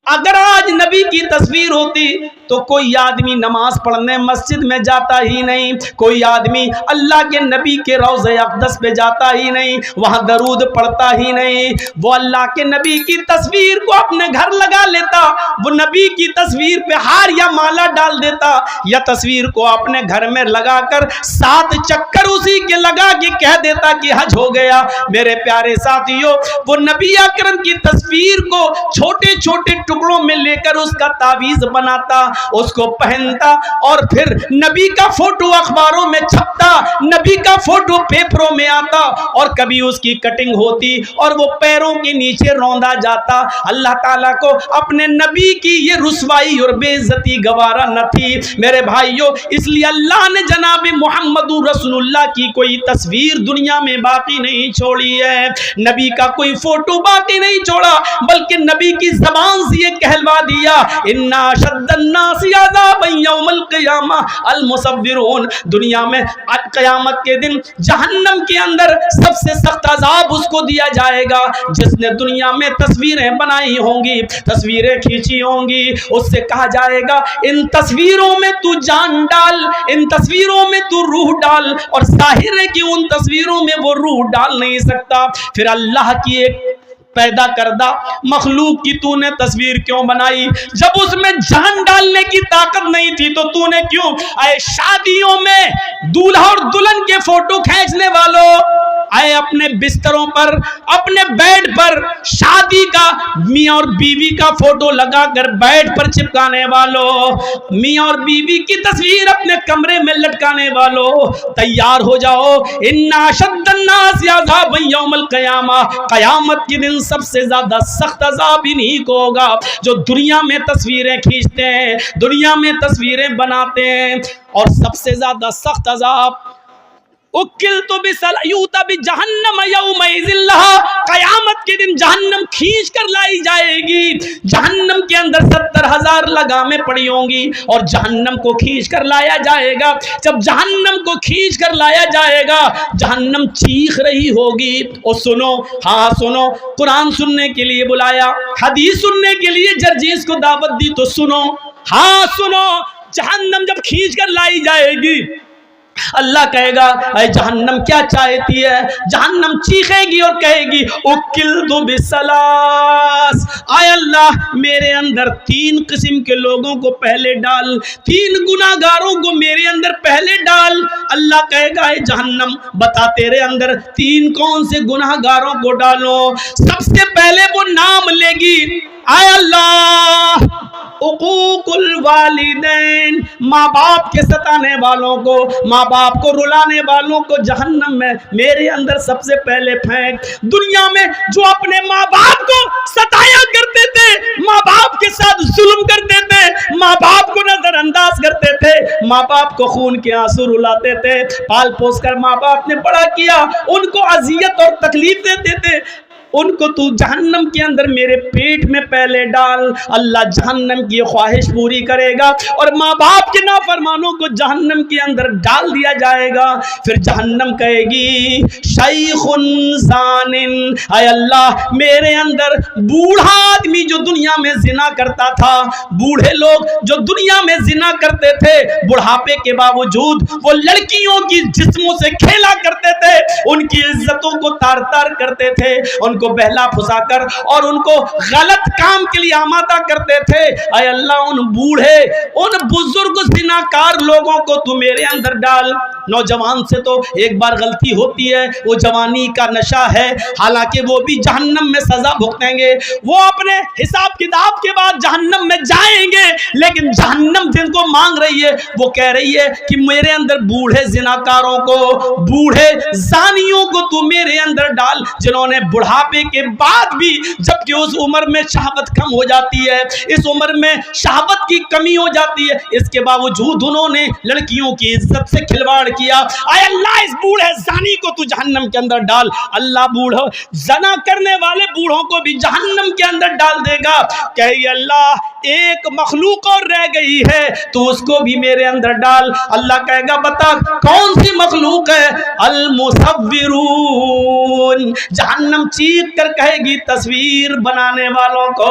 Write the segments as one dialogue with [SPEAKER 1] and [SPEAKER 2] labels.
[SPEAKER 1] اگر آج نبی کی تصویر ہوتی تو کوئی آدمی نماز پڑھنے مسجد میں جاتا ہی نہیں، کوئی آدمی اللہ کے نبی کے روضہ اقدس پہ جاتا ہی نہیں، وہاں درود پڑھتا ہی نہیں۔ وہ اللہ کے نبی کی تصویر کو اپنے گھر لگا لیتا، وہ نبی کی تصویر پہ ہار یا مالا ڈال دیتا، یا تصویر کو اپنے گھر میں لگا کر 7 چکر اسی کے لگا کے کہہ دیتا کہ حج ہو گیا۔ میرے پیارے ساتھیوں، وہ نبی اکرم کی تصویر کو چھوٹے چھوٹے ٹکڑوں میں لے کر اس کا تعویذ بناتا، اس کو پہنتا، اور پھر نبی کا فوٹو اخباروں میں چھپتا، نبی کا فوٹو پیپروں میں آتا، اور کبھی اس کی کٹنگ ہوتی اور وہ پیروں کے نیچے روندا جاتا۔ اللہ تعالیٰ کو اپنے نبی کی یہ رسوائی اور بے عزتی گوارا نہ تھی۔ میرے بھائیوں، اس لیے اللہ نے جناب محمد رسول اللہ کی کوئی تصویر دنیا میں باقی نہیں چھوڑی ہے، نبی کا کوئی فوٹو باقی نہیں چھوڑا، بلکہ نبی کی زبان سے یہ کہلوا دیا، اِنَّ أَشَدَّ النَّاسِ عَذَابًا يَوْمَ الْقِيَامَةِ الْمُصَوِّرُونَ۔ دنیا میں قیامت کے دن جہنم کے اندر سب سے سخت عذاب اس کو دیا جائے گا جس نے دنیا میں تصویریں بنائی ہوں گی، تصویریں کھینچی ہوں گی۔ اس سے کہا جائے گا ان تصویروں میں تو جان ڈال، ان تصویروں میں تو روح ڈال، اور ظاہر ہے کہ ان تصویروں میں وہ روح ڈال نہیں سکتا۔ پھر اللہ کی ایک پیدا کردہ مخلوق کی تو نے تصویر کیوں بنائی؟ جب اس میں جان ڈالنے کی طاقت نہیں تھی تو تو نے کیوں؟ اے شادیوں میں دولہا اور دلہن کے فوٹو کھینچنے والوں، اے اپنے بستروں پر، اپنے بیڈ پر شادی کا میاں اور بیوی کا فوٹو لگا کر بیڈ پر چپکانے والوں، میاں اور بیوی کی تصویر اپنے کمرے میں لٹکانے والوں، تیار ہو جاؤ، اِنَّ أَشَدَّ النَّاسِ عَذَابًا يَوْمَ الْقِيَامَةِ۔ قیامت کے دن سب سے زیادہ سخت عذاب انہی کو ہوگا جو دنیا میں تصویریں کھینچتے ہیں، دنیا میں تصویریں بناتے ہیں۔ اور سب سے زیادہ سخت عذاب اُکِّلْتُ بِسَلْعُوتَ بِجَہَنَّمَ يَوْمَئِذٍ لَهَا۔ قیامت کے دن جہنم کھینچ کر لائی جائے گی، جہنم کے اندر 70,000 لگامیں پڑی ہوں گی، اور جہنم کو کھینچ کر لایا جائے گا۔ جب جہنم کو کھینچ کر لایا جائے گا، جہنم چیخ رہی ہوگی، اور سنو، ہاں سنو، قرآن سننے کے لیے بلایا، حدیث سننے کے لیے جرجیس کو دعوت دی، تو سنو، ہاں سنو، جہنم جب کھینچ کر لائی جائے گی، اللہ کہے گا اے جہنم کیا چاہتی ہے؟ جہنم چیخے گی اور کہے گی اُکِّلْتُ بِالثَّلَاثِ، اے اللہ میرے اندر 3 قسم کے لوگوں کو پہلے ڈال، 3 گناہگاروں کو میرے اندر پہلے ڈال۔ اللہ کہے گا اے جہنم بتا تیرے اندر 3 کون سے گناہگاروں کو ڈالو؟ سب سے پہلے وہ نام لے گی، اے اللہ حقوق الوالدین، ماں باپ کے ستانے والوں کو، ماں باپ کو رلانے والوں کو جہنم میں میرے اندر سب سے پہلے پھینک۔ دنیا میں جو اپنے ماں باپ کو ستایا کرتے تھے، ماں باپ کے ساتھ ظلم کرتے تھے، ماں باپ کو نظر انداز کرتے تھے، ماں باپ کو خون کے آنسو رلاتے تھے، پال پوس کر ماں باپ نے بڑا کیا، ان کو اذیت اور تکلیف دیتے تھے، ان کو تو جہنم کے اندر میرے پیٹ میں پہلے ڈال۔ اللہ جہنم کی خواہش پوری کرے گا، اور ماں باپ کے نافرمانوں کو جہنم کے اندر ڈال دیا جائے گا۔ پھر جہنم کہے گی شیخ زان، اے اللہ میرے اندر بوڑھا آدمی جو دنیا میں زنا کرتا تھا، بوڑھے لوگ جو دنیا میں زنا کرتے تھے، بڑھاپے کے باوجود وہ لڑکیوں کی جسموں سے کھیلا کرتے تھے، ان کی عزتوں کو تار تار کرتے تھے، ان کو بہلا پھسا کر اور ان کو غلط کام کے لیے آمادہ کرتے تھے، اے اللہ ان بوڑھے، ان بزرگ زناکار لوگوں کو تو میرے اندر ڈال۔ نوجوان سے تو ایک بار غلطی ہوتی ہے، وہ جوانی کا نشہ ہے، حالانکہ وہ بھی جہنم میں سزا بھگتیں گے، وہ اپنے حساب کتاب کے بعد جہنم میں جائیں گے، لیکن جہنم جن کو مانگ رہی ہے وہ کہہ رہی ہے کہ میرے اندر بوڑھے زناکاروں کو، بوڑھے زانیوں کو تو میرے اندر ڈال، جنہوں نے بڑھاپے کے بعد بھی، جبکہ اس عمر میں شہوت کم ہو جاتی ہے، اس عمر میں شہوت کی کمی ہو جاتی ہے، اس کے باوجود انہوں نے لڑکیوں کی عزت سے کھلواڑ کیا۔ اے اللہ اس بوڑھے زانی کو تو جہنم کے اندر ڈال۔ اللہ بوڑھا زنا کرنے والے بوڑھوں کو بھی جہنم کے اندر ڈال دے گا۔ کہے اللہ ایک مخلوق اور رہ گئی ہے تو اس کو بھی میرے اندر ڈال۔ اللہ کہے گا بتا کون سی مخلوق ہے؟ المصورون۔ جہنم چیخ کر کہے گی تصویر بنانے والوں کو،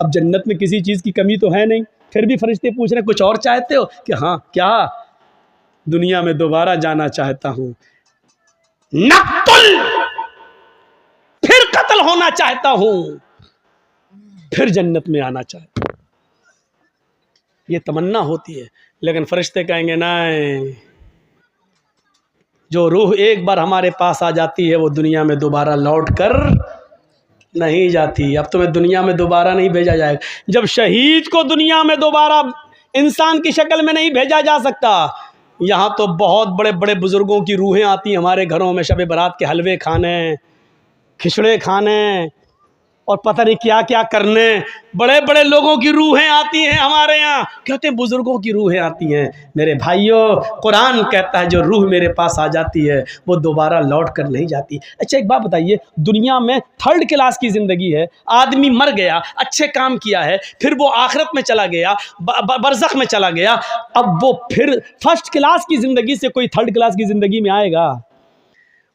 [SPEAKER 1] اب جنت میں کسی چیز کی کمی تو ہے نہیں، پھر بھی فرشتے پوچھ رہے ہیں کچھ اور چاہتے ہو کہ ہاں کیا؟ دنیا میں دوبارہ جانا چاہتا ہوں، نقتل، پھر قتل ہونا چاہتا ہوں، پھر جنت میں آنا چاہتا ہوں۔ یہ تمنا ہوتی ہے، لیکن فرشتے کہیں گے نہیں، جو روح ایک بار ہمارے پاس آ جاتی ہے وہ دنیا میں دوبارہ لوٹ کر نہیں جاتی۔ اب تمہیں دنیا میں دوبارہ نہیں بھیجا جائے گا۔ جب شہید کو دنیا میں دوبارہ انسان کی شکل میں نہیں بھیجا جا سکتا، یہاں تو بہت بڑے بڑے بزرگوں کی روحیں آتی ہیں ہمارے گھروں میں، شب برات کے حلوے کھانے، کھچڑے کھانے اور پتہ نہیں کیا کیا کرنے، بڑے بڑے لوگوں کی روحیں آتی ہیں ہمارے یہاں، کہتے ہیں بزرگوں کی روحیں آتی ہیں۔ میرے بھائیوں، قرآن کہتا ہے جو روح میرے پاس آ جاتی ہے وہ دوبارہ لوٹ کر نہیں جاتی۔ اچھا ایک بات بتائیے، دنیا میں 3rd کلاس کی زندگی ہے، آدمی مر گیا، اچھے کام کیا ہے، پھر وہ آخرت میں چلا گیا، برزخ میں چلا گیا، اب وہ پھر 1st کلاس کی زندگی سے کوئی 3rd کلاس کی زندگی میں آئے گا؟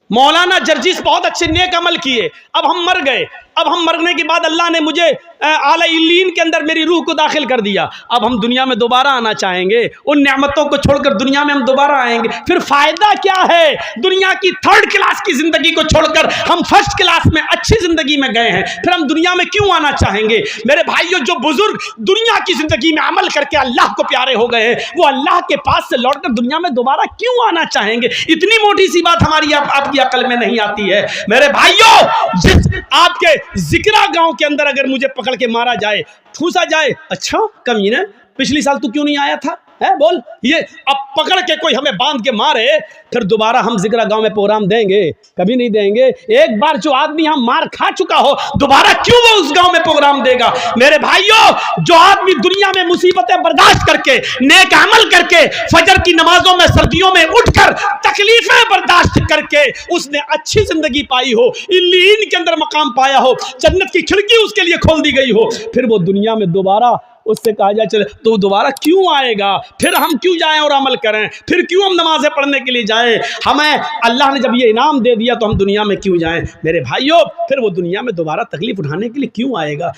[SPEAKER 1] مولانا جرجیس بہت اچھے نیک عمل کیے، اب ہم مر گئے، اب ہم مرنے کے بعد اللہ نے مجھے اعلی علیین کے اندر میری روح کو داخل کر دیا، اب ہم دنیا میں دوبارہ آنا چاہیں گے، ان نعمتوں کو چھوڑ کر دنیا میں ہم دوبارہ آئیں گے، پھر فائدہ کیا ہے؟ دنیا کی 3rd کلاس کی زندگی کو چھوڑ کر ہم 1st کلاس میں اچھی زندگی میں گئے ہیں، پھر ہم دنیا میں کیوں آنا چاہیں گے؟ میرے بھائیوں، جو بزرگ دنیا کی زندگی میں عمل کر کے اللہ کو پیارے ہو گئے ہیں، وہ اللہ کے پاس سے لوٹ کر دنیا میں دوبارہ کیوں آنا چاہیں گے؟ اتنی موٹی سی بات ہماری آپ کی عقل میں نہیں آتی ہے۔ میرے بھائیوں، جس آپ کے ذکرہ گاؤں کے اندر اگر مجھے پکڑ کے مارا جائے، ٹھوسا جائے، اچھا کمینے پچھلی سال تو کیوں نہیں آیا تھا ہے بول، یہ اب پکڑ کے کوئی ہمیں باندھ کے مارے، پھر دوبارہ ہم ذکرہ گاؤں میں پروگرام دیں گے؟ کبھی نہیں دیں گے۔ ایک بار جو آدمی ہم مار کھا چکا ہو، دوبارہ کیوں وہ اس گاؤں میں پروگرام دے گا؟ میرے بھائیوں، جو آدمی دنیا میں مصیبتیں برداشت کر کے، نیک عمل کر کے، فجر کی نمازوں میں سردیوں میں اٹھ کر، تکلیفیں برداشت کر کے اس نے اچھی زندگی پائی ہو، علیین کے اندر مقام پایا ہو، جنت کی کھڑکی اس کے لیے کھول دی گئی ہو، پھر وہ دنیا میں دوبارہ اس سے کہا جائے چلے تو دوبارہ کیوں آئے گا؟ پھر ہم کیوں جائیں اور عمل کریں؟ پھر کیوں ہم نمازیں پڑھنے کے لیے جائیں؟ ہمیں اللہ نے جب یہ انعام دے دیا تو ہم دنیا میں کیوں جائیں؟ میرے بھائیوں، پھر وہ دنیا میں دوبارہ تکلیف اٹھانے کے لیے کیوں آئے گا؟